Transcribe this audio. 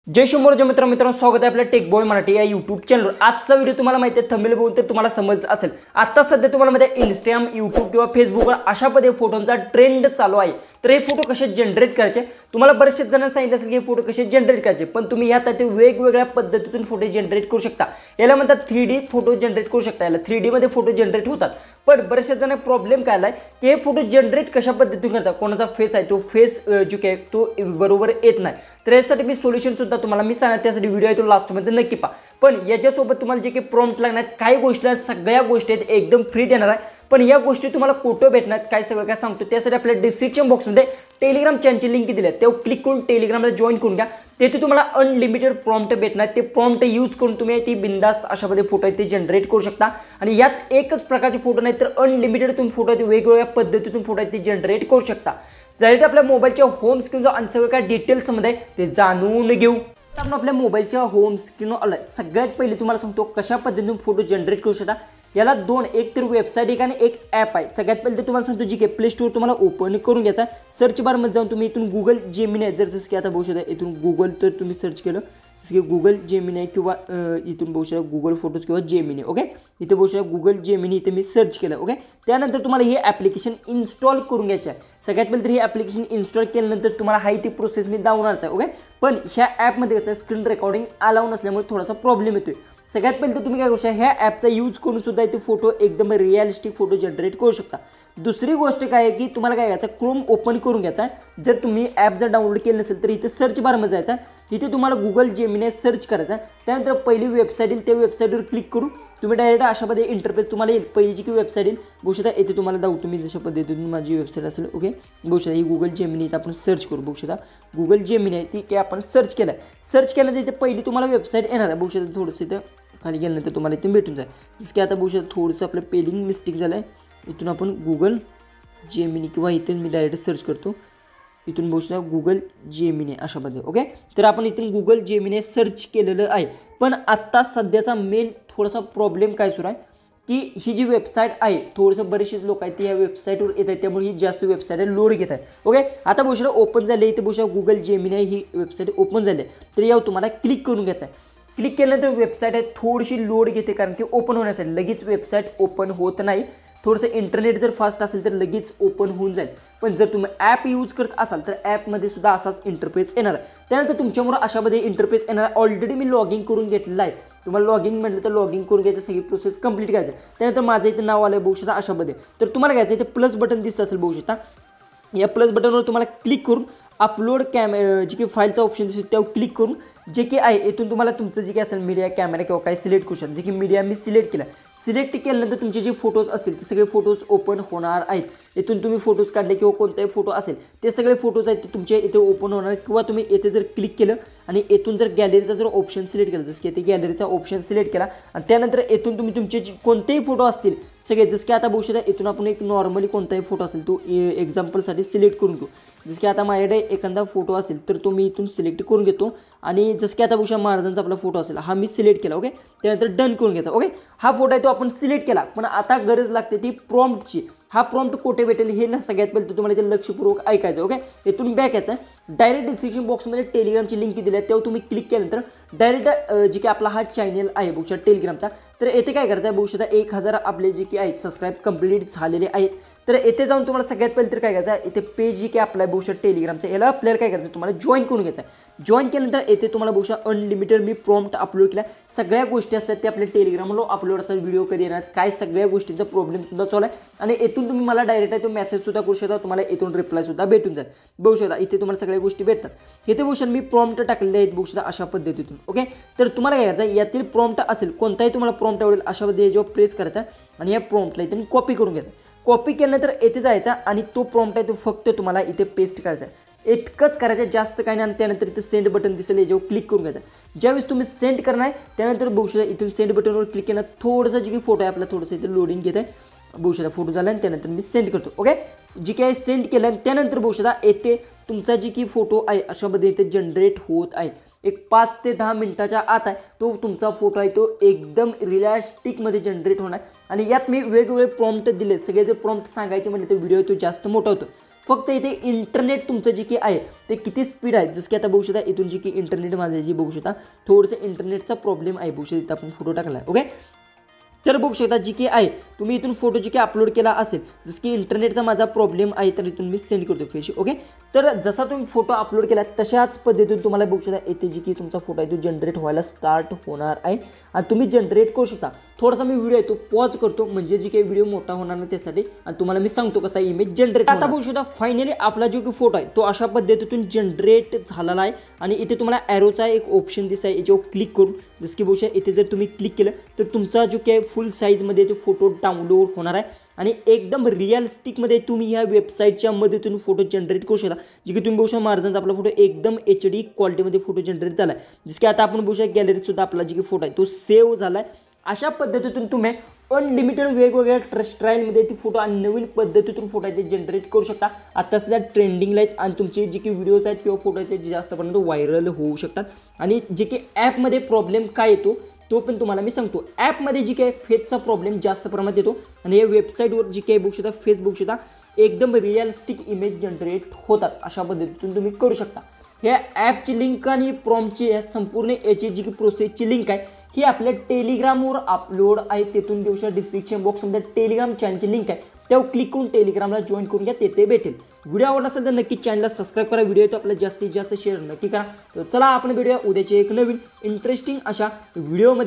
जय शंभर मित्रांनो स्वागत आहे आपल्या टेक बॉय मराठी या यूट्यूब चॅनलवर। आजचा व्हिडिओ तुम्हाला माहिती आहे थंबनेल बघून तर तुम्हाला समज असेल। आता सध्या तुम्हाला माहिती आहे इंस्टाग्राम, यूट्यूब किंवा फेसबुकवर अशा पद्धतीने फोटोंचा ट्रेंड चालू आहे। तर हे फोटो कसे जनरेट करायचे तुम्हाला बरेचसे जणांना सांगितलं असेल की फोटो कसे जनरेट करायचे, पण तुम्ही यात ते वेगवेगळ्या पद्धतीतून फोटो जनरेट करू शकता। याला म्हणतात 3D फोटो जनरेट करू शकता। याला 3D मध्ये फोटो जनरेट होतात, पण बरेचसे जण प्रॉब्लेम काय आलाय की हे फोटो जनरेट कशा पद्धतीने करतात, कोणाचा फेस आहे तो फेस जो काय तो बरोबर येत नाही। तर यासाठी मी सोल्युशन सुद्धा तुम्हाला मी सांगणार, त्यासाठी व्हिडिओ आहे तो लास्टमध्ये नक्की पहा। पण याच्यासोबत तुम्हाला जे काही प्रॉम्प्ट लागणार काही गोष्टी सगळ्या गोष्टी आहेत एकदम फ्री देणार आहे, पण या गोष्टी तुम्हाला कुठं भेटणार काय सगळं काय सांगतो। त्यासाठी आपल्या डिस्क्रिप्शन बॉक्समध्ये टेलिग्राम चॅनलची लिंक दिली आहे, तेव्हा क्लिक करून टेलिग्रामला जॉईन करून घ्या। तेथे तुम्हाला अनलिमिटेड प्रॉम्प्ट भेटणार, ते प्रॉम्प्ट यूज करून तुम्ही ती बिंदास्त अशा मध्ये फोटो ते जनरेट करू शकता। आणि यात एकच प्रकारचे फोटो नाही तर अनलिमिटेड तुम्ही फोटो वेगवेगळ्या पद्धतीतून फोटो ते जनरेट करू शकता। डायरेक्ट आपल्या मोबाईलच्या होम स्क्रीनवर आणि सगळं काय डिटेल्समध्ये ते जाणून घेऊ। आपण आपल्या मोबाईलच्या होम स्क्रीनवर आलं सगळ्यात पहिले तुम्हाला सांगतो कशा पद्धतीने फोटो जनरेट करू शकता। याला दोन, एक तर वेबसाईट एक आणि एक ॲप आहे। सगळ्यात पहिले तर तुम्हाला सांगतो जी काही प्ले स्टोर तुम्हाला ओपन करून घ्यायचा आहे। सर्च बारमध्ये जाऊन तुम्ही इथून गुगल जेमिनी जर जसं की आता बघू शकता इथून गुगल तर तुम्ही सर्च केलं जसं की गुगल जेमिनी किंवा इथून बघू शकता गुगल फोटोज किंवा जेमिनी। ओके, इथे बघू शकता गुगल जेमिनी इथे मी सर्च केलं। ओके, त्यानंतर तुम्हाला हे ॲप्लिकेशन इन्स्टॉल करून घ्यायचं आहे। सगळ्यात पहिले तर हे ॲप्लिकेशन इन्स्टॉल केल्यानंतर तुम्हाला हाय ती प्रोसेस मी दाखवणारच आहे। ओके, पण ह्या ॲपमध्ये कसं स्क्रीन रेकॉर्डिंग अलाउ नसल्यामुळे थोडासा प्रॉब्लेम येतोय। सगळ्यात पहिले तर तुम्ही काय करू शकता ह्या ॲपचा यूज करून सुद्धा इथे फोटो एकदम रिअलिस्टिक फोटो जनरेट करू शकता। दुसरी गोष्ट काय आहे की तुम्हाला काय करायचं क्रोम ओपन करून घ्यायचा आहे। जर तुम्ही ॲप जर डाउनलोड केलं नसेल तर इथे सर्च बारमध्ये जायचं आहे, इथे तुम्हाला गुगल जेमिनी सर्च करायचं आहे। त्यानंतर पहिली वेबसाईट येईल त्या वेबसाईटवर क्लिक करू तुम्ही डायरेक्ट अशा पद्धतीने इंटरफेस तुम्हाला येईल। पहिलीची की वेबसाईट येईल बघू शकता येथे तुम्हाला दाखवतो तुम्ही जशा पद्धतीने माझी वेबसाईट असेल। ओके, बघू शकता ही गुगल जेमिनी इथं आपण सर्च करू बघू शकता गुगल जेमिनी आहे ती की आपण सर्च केलं आहे। सर्च केल्यानंतर इथे पहिली तुम्हाला वेबसाईट येणार आहे बघू शकता थोडंसं इथं खाली गेल्यानंतर तुम्हाला इथून भेटून जाईल। जसं की आता बघू शकता थोडंसं आपलं पेलिंग मिस्टेक झालं आहे, इथून आपण गुगल जेमिनी किंवा इथून मी डायरेक्ट सर्च करतो इथून बघू शकता गुगल जेमिनी अशा पद्धतीने। ओके, तर आपण इथून गुगल जेमिनी सर्च केलेलं आहे, पण आत्ता सध्याचा मेन थोडासा प्रॉब्लेम काय सुरू आहे की ही जी वेबसाईट आहे थोडंसं बरेचसे लोक आहेत ती ह्या वेबसाईटवर येत आहेत, त्यामुळे ही जास्त वेबसाईट लोड घेत आहे। ओके, आता बघू शकता ओपन झाली आहे इथे बघू शकता गुगल जेमिनी ही वेबसाईट ओपन झाली आहे। तर यावर तुम्हाला क्लिक करून घ्यायचं आहे। क्लिक केल्यानंतर वेबसाईट आहे थोडीशी लोड घेते कारण की ओपन होण्यासाठी लगेच वेबसाईट ओपन होत नाही। थोडंसं इंटरनेट जर फास्ट असेल तर लगेच ओपन होऊन जाईल, पण जर तुम्ही ॲप यूज करत असाल तर ॲपमध्ये सुद्धा असाच इंटरफेस येणार आहे। त्यानंतर तुमच्यामुळे अशामध्ये इंटरफेस येणार आहे। ऑलरेडी मी लॉगिंग करून घेतलेलं आहे, तुम्हाला लॉगिंग म्हटलं तर लॉगिंग करून घ्यायचं सगळी प्रोसेस कंप्लीट करायचं। त्यानंतर माझं इथं नाव आलं बघू शकता अशामध्ये, तर तुम्हाला घ्यायचं इथे प्लस बटन दिसतं असेल बघू शकता, या प्लस बटनवर तुम्हाला क्लिक करून अपलोड जी काही फाईलचा ऑप्शन दिसतो त्यावर क्लिक करून जे की आहे इथून तुम्हाला तुमचं जे काही असेल मीडिया कॅमेरा किंवा काही सिलेक्ट करू शकता। जे की मीडिया मी सिलेक्ट केला, सिलेक्ट केल्यानंतर तुमचे जे फोटोज असतील ते सगळे फोटोज ओपन होणार आहेत। इथून तुम्ही फोटोज काढले किंवा कोणताही फोटो असेल ते सगळे फोटोज आहेत ते तुमचे इथे ओपन होणार आहेत। किंवा तुम्ही इथे जर क्लिक केलं आणि इथून जर गॅलरीचा जर ऑप्शन सिलेक्ट केला जसं की इथे गॅलरीचा ऑप्शन सिलेक्ट केला आणि त्यानंतर इथून तुम्ही तुमचे कोणतेही फोटो असतील सगळे जसं की आता बघू शकता इथून आपण एक नॉर्मली कोणताही फोटो असेल तो एक्झाम्पलसाठी सिलेक्ट करून घेऊ। जसं की आता माझ्याकडे एखादा फोटो असेल तर तो मी इथून सिलेक्ट करून घेतो आणि जसं की आता बघू शकता महाराजांचा आपला फोटो असेल हा मी सिलेक्ट केला। ओके, त्यानंतर डन करून घ्यायचा। ओके, हा फोटो आहे तो आपण सिलेक्ट केला, पण आता गरज लागते ती प्रॉम्प्टची। हा प्रॉम्प्ट कुठे भेटेल हे सगळ्यात पहिले तुम्हाला इथे लक्षपूर्वक ऐकायचं। ओके, इथून बॅक यायचं डायरेक्ट डिस्क्रिप्शन बॉक्समध्ये टेलिग्रामची लिंक दिली आहे, तेव्हा तुम्ही क्लिक केल्यानंतर डायरेक्ट जे की आपला हा चॅनल आहे बघू शकता टेलिग्रामचा, तर येथे काय करायचं आहे बघू शकता 1000 आपले जे की आहेत सबस्क्राईब कंप्लीट झालेले आहेत। तर येथे जाऊन तुम्हाला सगळ्यात पहिले तर काय करायचं आहे इथे पेज जी की आपला बघू शकता टेलिग्रामचं याला आपल्याला काय करायचं तुम्हाला जॉईन करून घ्यायचं आहे। जॉईन केल्यानंतर येथे तुम्हाला बघू शकता अनलिमिटेड मी प्रॉम्प्ट अपलोड केला, सगळ्या गोष्टी असतात ते आपल्या टेलिग्रामला अपलोड असतात, व्हिडिओ कधी येणार काय सगळ्या गोष्टींचा प्रॉब्लेम सुद्धा सॉल्व आहे। आणि येथून तुम्ही मला डायरेक्ट आहे तो मेसेज सुद्धा करू शकता, तुम्हाला येथून रिप्लाय सुद्धा भेटून जाईल बघू शकता इथे तुम्हाला सगळ्या गोष्टी भेटतात। इथे बघू शकता मी प्रॉम्प्ट टाकलेले आहेत बघू शकता अशा पद्धतीतून। ओके, तर तुम्हाला काय करायचं यातील प्रॉम्प्ट असेल कोणताही तुम्हाला प्रॉम्प्ट आवडेल अशा पद्धतीने जेव्हा प्रेस करायचा आणि या प्रॉम्प्टला इथे कॉपी करून घ्यायचा। कॉपी केल्यानंतर येथे जायचा आणि तो प्रॉम्प्ट आहे तो फक्त तुम्हाला इथे पेस्ट करायचा आहे, इतकंच करायचं जास्त काही नाही। आणि त्यानंतर इथे सेंड बटन दिसेल याच्यावर क्लिक करून घ्यायचं। ज्यावेळेस तुम्ही सेंड करणार त्यानंतर बघू शकता इथून सेंड बटनवर क्लिक केलं थोडंसं जे की फोटो आहे आपला थोडंसं इथे लोडिंग घेत आहे बघू शकता फोटो झाला आणि त्यानंतर मी सेंड करतो। ओके, जी काय सेंड केलं आणि त्यानंतर बघू शकता येथे तुमचा जी की फोटो आहे अशा पद्धतीने इथे जनरेट होत आहे. एक 5 ते 10 मिनिटाच्या आत आहे तो तुमचा फोटो आहे तो एकदम रिअलिस्टिकमध्ये जनरेट होणार. आणि यात मी वेगवेगळे प्रॉम्प्ट दिले. सगळे जर प्रॉम्प्ट सांगायचे म्हणजे तर व्हिडिओ तो जास्त मोठा होतो. फक्त इथे इंटरनेट तुमचं जे की आहे ते किती स्पीड आहे जसं की आता बघू शकता इथून जी की इंटरनेट माझं जी बघू शकता थोडंसं इंटरनेटचा प्रॉब्लेम आहे. बघू शकता इथं आपण फोटो टाकला आहे. ओके, तर बघू शकता जी की आहे तुम्ही इथून फोटो जी की अपलोड केला असेल जसं की इंटरनेटचा माझा प्रॉब्लेम आहे तर इथून मी सेंड करतो फ्रेश. ओके, तर जसा तुम्ही फोटो अपलोड केला तशाच पद्धतीने तुम्हाला बघू शकता येथे जी की तुमचा फोटो आहे तो जनरेट व्हायला स्टार्ट होणार आहे आणि तुम्ही जनरेट करू शकता. थोडासा मी व्हिडिओ आहे तो पॉज करतो म्हणजे जी काही व्हिडिओ मोठा होणार नाही त्यासाठी आणि तुम्हाला मी सांगतो कसा इमेज जनरेट. आता बघू शकता फायनली आपला जो की फोटो आहे तो अशा पद्धतीतून जनरेट झालेला आहे आणि इथे तुम्हाला ॲरोचा एक ऑप्शन दिसत आहे याच्यावर क्लिक करून जसं की बघू शकता इथे जर तुम्ही क्लिक केलं तर तुमचा जो काही फुल साईजमध्ये तो फोटो डाउनलोड होणार आहे आणि एकदम रिअलिस्टिकमध्ये तुम्ही ह्या वेबसाईटच्या मदतीतून फोटो जनरेट करू शकता. जे की तुम्ही बघू शकता महाराजांचा आपला फोटो एकदम HD क्वालिटीमध्ये फोटो जनरेट झाला आहे. जसं की आता आपण बघू शकता गॅलरीतसुद्धा आपला जे की फोटो आहे तो सेव्ह झाला आहे. अशा पद्धतीतून तुम्ही अनलिमिटेड वेगवेगळ्या स्टाईलमध्ये ती फोटो आणि नवीन पद्धतीतून फोटो आहे ते जनरेट करू शकता. आता सध्या ट्रेंडिंगला आहेत आणि तुमचे जे की व्हिडिओज आहेत किंवा फोटो आहेत ते जास्तपर्यंत व्हायरल होऊ शकतात. आणि जे की ॲपमध्ये प्रॉब्लेम काय येतो तो पण तुम्हाला मी सांगतो. ॲपमध्ये जी काही फेजचा प्रॉब्लेम जास्त प्रमाणात येतो आणि या वेबसाईटवर जी काही बघू शकता फेस बघू शकता एकदम रिअलिस्टिक इमेज जनरेट होतात. अशा पद्धतीतून तुम्ही करू शकता. ह्या ॲपची लिंक आणि प्रॉम्प्टची या संपूर्ण याची जी की प्रोसेसची लिंक आहे ही आपल्या टेलिग्रामवर अपलोड आहे. तेथून देऊ शकता डिस्क्रिप्शन बॉक्समध्ये टेलिग्राम चॅनलची लिंक आहे त्यावर क्लिक करून टेलिग्रामला जॉईन करून घ्या तेथे भेटेल. व्हिडिओ आवडला असेल तर नक्की चॅनलला सबस्क्राईब करा. व्हिडिओ तो आपल्याला जास्तीत जास्त शेअर नक्की करा. तर चला आपण भेटूया उद्याचे एक नवीन इंटरेस्टिंग अशा व्हिडिओमध्ये.